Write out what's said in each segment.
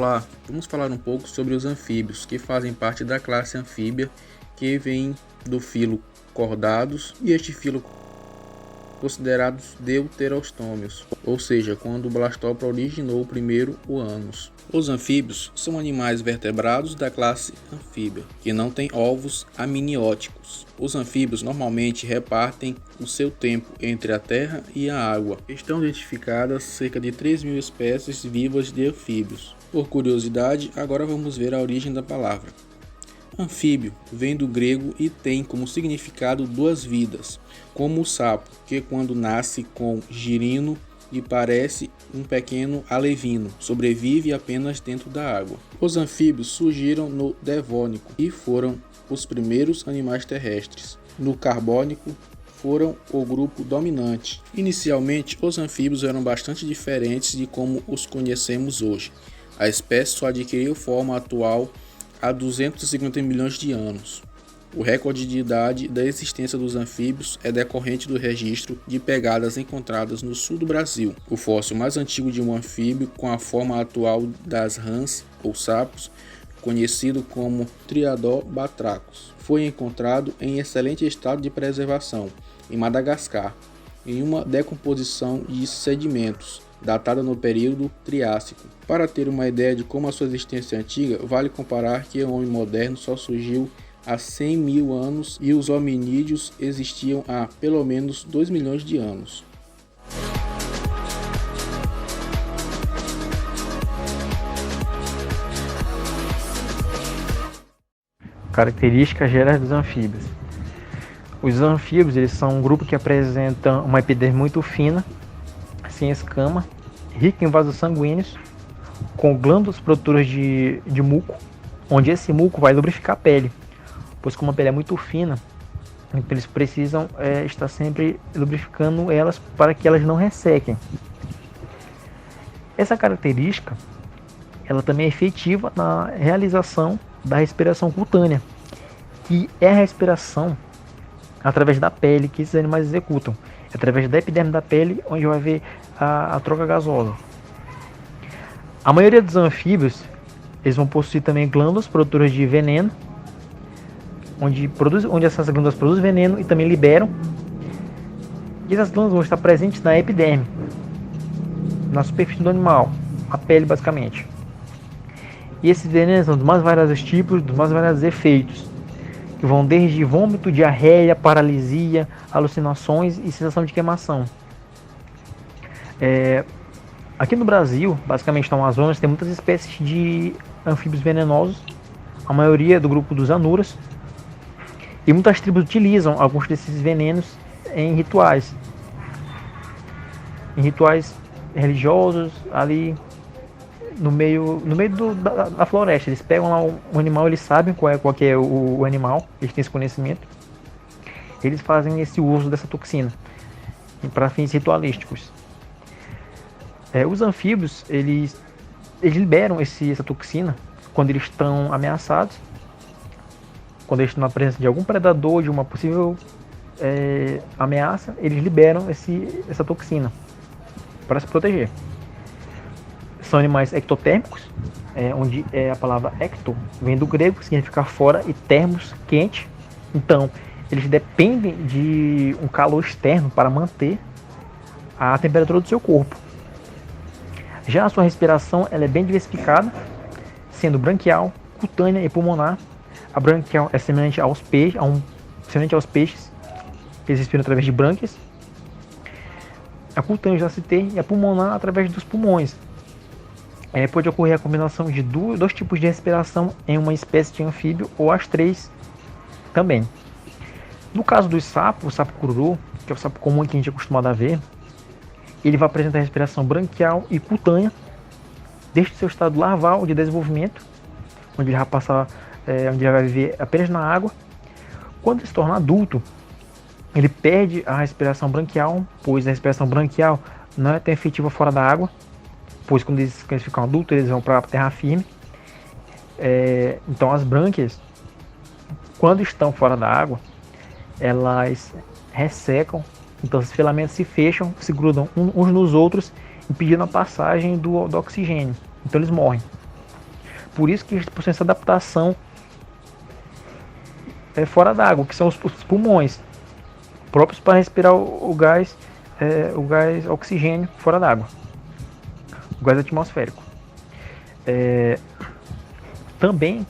Olá, vamos falar um pouco sobre os anfíbios, que fazem parte da classe anfíbia, que vem do filo Chordados, e este filo considerados deuterostômios, ou seja, quando o Blastopra originou primeiro o ânus. Os anfíbios são animais vertebrados da classe anfíbia, que não têm ovos amnióticos. Os anfíbios normalmente repartem o seu tempo entre a terra e a água. Estão identificadas cerca de 3.000 espécies vivas de anfíbios. Por curiosidade, agora vamos ver a origem da palavra. Anfíbio vem do grego e tem como significado duas vidas, como o sapo, que quando nasce com girino e parece um pequeno alevino, sobrevive apenas dentro da água. Os anfíbios surgiram no Devônico e foram os primeiros animais terrestres. No Carbônico foram o grupo dominante. Inicialmente, os anfíbios eram bastante diferentes de como os conhecemos hoje. A espécie só adquiriu forma atual há 250 milhões de anos. O recorde de idade da existência dos anfíbios é decorrente do registro de pegadas encontradas no sul do Brasil. O fóssil mais antigo de um anfíbio com a forma atual das rãs ou sapos, conhecido como Triadobatrachus, foi encontrado em excelente estado de preservação em Madagascar, em uma decomposição de sedimentos datada no período Triássico. Para ter uma ideia de como a sua existência é antiga, vale comparar que o homem moderno só surgiu há 100 mil anos e os hominídeos existiam há pelo menos 2 milhões de anos. Características gerais dos anfíbios. Os anfíbios eles são um grupo que apresenta uma epiderme muito fina, sem escama, rica em vasos sanguíneos, com glândulas produtoras de muco, onde esse muco vai lubrificar a pele, pois como a pele é muito fina, então eles precisam estar sempre lubrificando elas para que elas não ressequem. Essa característica ela também é efetiva na realização da respiração cutânea, que é a respiração através da pele que esses animais executam, através da epiderme da pele, onde vai haver a troca gasosa. A maioria dos anfíbios eles vão possuir também glândulas produtoras de veneno, onde essas glândulas produzem veneno e também liberam. E essas glândulas vão estar presentes na epiderme, na superfície do animal, a pele basicamente. E esses venenos são dos mais variados tipos, dos mais variados efeitos, que vão desde vômito, diarreia, paralisia, alucinações e sensação de queimação. Aqui no Brasil, basicamente no Amazonas, tem muitas espécies de anfíbios venenosos, a maioria do grupo dos anuras, e muitas tribos utilizam alguns desses venenos em rituais religiosos, ali no meio da floresta. Eles pegam lá um animal, eles sabem qual que é o animal, eles têm esse conhecimento, eles fazem esse uso dessa toxina para fins ritualísticos. Os anfíbios eles liberam essa toxina quando eles estão ameaçados, quando eles estão na presença de algum predador, de uma possível ameaça, eles liberam essa toxina para se proteger. São animais ectotérmicos, onde a palavra ecto vem do grego, que significa fora, e termos, quente. Então, eles dependem de um calor externo para manter a temperatura do seu corpo. Já a sua respiração ela é bem diversificada, sendo branquial, cutânea e pulmonar. A branquial é semelhante aos peixes, que eles respiram através de brânquias. A cutânea já citei, e a pulmonar através dos pulmões. Pode ocorrer a combinação de dois tipos de respiração em uma espécie de anfíbio, ou as três também. No caso dos sapos, o sapo cururu, que é o sapo comum que a gente é acostumado a ver, ele vai apresentar respiração branquial e cutânea, desde o seu estado larval de desenvolvimento, onde ele vai viver apenas na água. Quando ele se torna adulto, ele perde a respiração branquial, pois a respiração branquial não é tão efetiva fora da água, pois quando eles ficam adultos, eles vão para a terra firme. Então as brânquias, quando estão fora da água, elas ressecam, então os filamentos se fecham, se grudam uns nos outros, impedindo a passagem do oxigênio. Então eles morrem. Por isso que eles possuem essa adaptação fora d'água, que são os pulmões, próprios para respirar o gás oxigênio fora d'água, o gás atmosférico. Também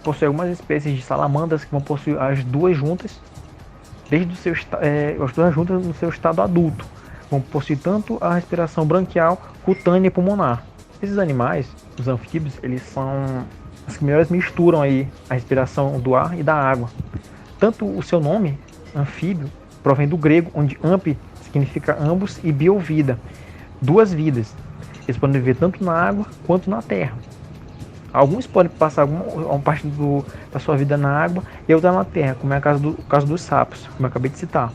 possui algumas espécies de salamandras que vão possuir as duas juntas, as duas juntas no seu estado adulto, vão possuir tanto a respiração branquial, cutânea e pulmonar. Esses animais, os anfíbios, eles são os que melhores misturam aí a respiração do ar e da água. Tanto o seu nome, anfíbio, provém do grego, onde ampi significa ambos e bio vida, duas vidas. Eles podem viver tanto na água quanto na terra. Alguns podem passar uma parte da sua vida na água e outra na terra, como é o caso dos sapos, como eu acabei de citar.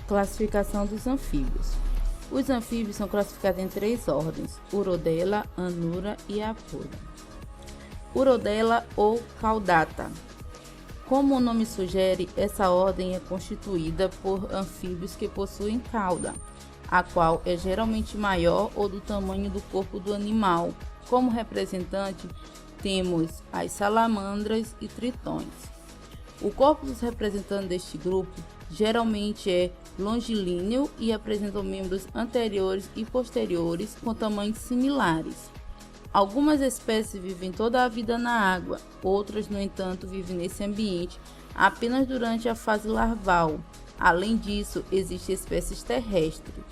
Classificação dos anfíbios. Os anfíbios são classificados em 3 ordens: Urodela, Anura e Apura. Urodela ou Caudata. Como o nome sugere, essa ordem é constituída por anfíbios que possuem cauda, a qual é geralmente maior ou do tamanho do corpo do animal. Como representante, temos as salamandras e tritões. O corpo dos representantes deste grupo geralmente é longilíneo e apresentam membros anteriores e posteriores com tamanhos similares. Algumas espécies vivem toda a vida na água, outras, no entanto, vivem nesse ambiente apenas durante a fase larval. Além disso, existem espécies terrestres.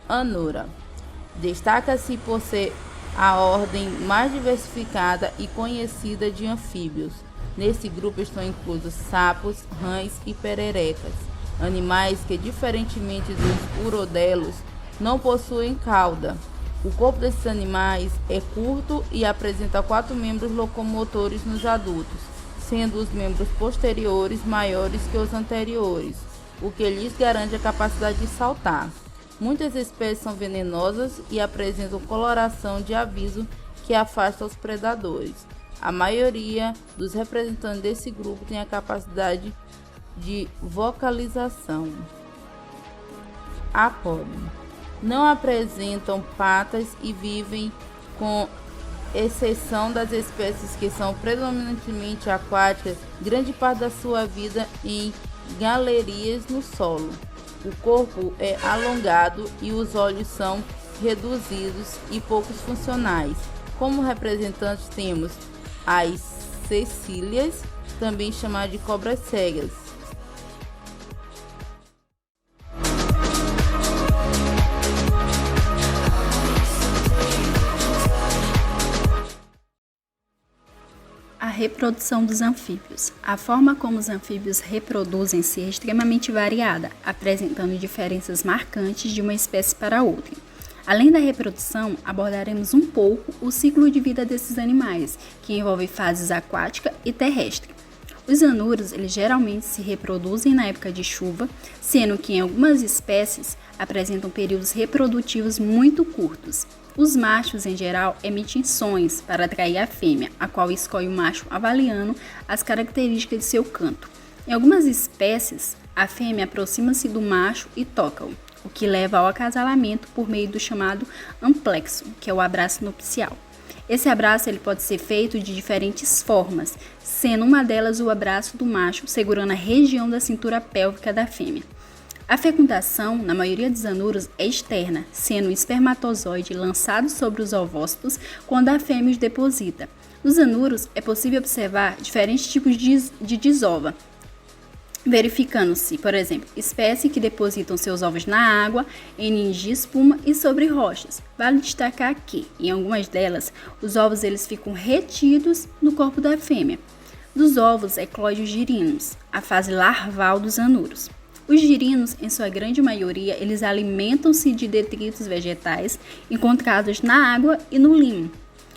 Anura destaca-se por ser a ordem mais diversificada e conhecida de anfíbios. Nesse grupo estão inclusos sapos, rãs e pererecas, animais que, diferentemente dos urodelos, não possuem cauda. O corpo desses animais é curto e apresenta 4 membros locomotores nos adultos, sendo os membros posteriores maiores que os anteriores, o que lhes garante a capacidade de saltar. Muitas espécies são venenosas e apresentam coloração de aviso que afasta os predadores. A maioria dos representantes desse grupo tem a capacidade de vocalização. Apode. Não apresentam patas e vivem, com exceção das espécies que são predominantemente aquáticas, grande parte da sua vida em galerias no solo. O corpo é alongado e os olhos são reduzidos e poucos funcionais. Como representantes temos as cecílias, também chamadas de cobras cegas. A reprodução dos anfíbios. A forma como os anfíbios reproduzem-se é extremamente variada, apresentando diferenças marcantes de uma espécie para outra. Além da reprodução, abordaremos um pouco o ciclo de vida desses animais, que envolve fases aquática e terrestre. Os anuros, eles geralmente se reproduzem na época de chuva, sendo que em algumas espécies apresentam períodos reprodutivos muito curtos. Os machos, em geral, emitem sons para atrair a fêmea, a qual escolhe o macho avaliando as características de seu canto. Em algumas espécies, a fêmea aproxima-se do macho e toca-o, o que leva ao acasalamento por meio do chamado amplexo, que é o abraço nupcial. Esse abraço ele pode ser feito de diferentes formas, sendo uma delas o abraço do macho segurando a região da cintura pélvica da fêmea. A fecundação, na maioria dos anuros, é externa, sendo o espermatozoide lançado sobre os ovócitos quando a fêmea os deposita. Nos anuros, é possível observar diferentes tipos de desova, verificando-se, por exemplo, espécies que depositam seus ovos na água, em ninhos de espuma e sobre rochas. Vale destacar que, em algumas delas, os ovos eles ficam retidos no corpo da fêmea. Dos ovos eclode os girinos, a fase larval dos anuros. Os girinos, em sua grande maioria, eles alimentam-se de detritos vegetais encontrados na água e no limo.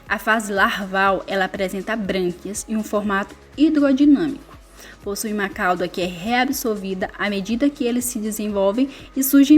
A fase larval, ela apresenta brânquias em um formato hidrodinâmico. Possui uma cauda que é reabsorvida à medida que eles se desenvolvem e surgem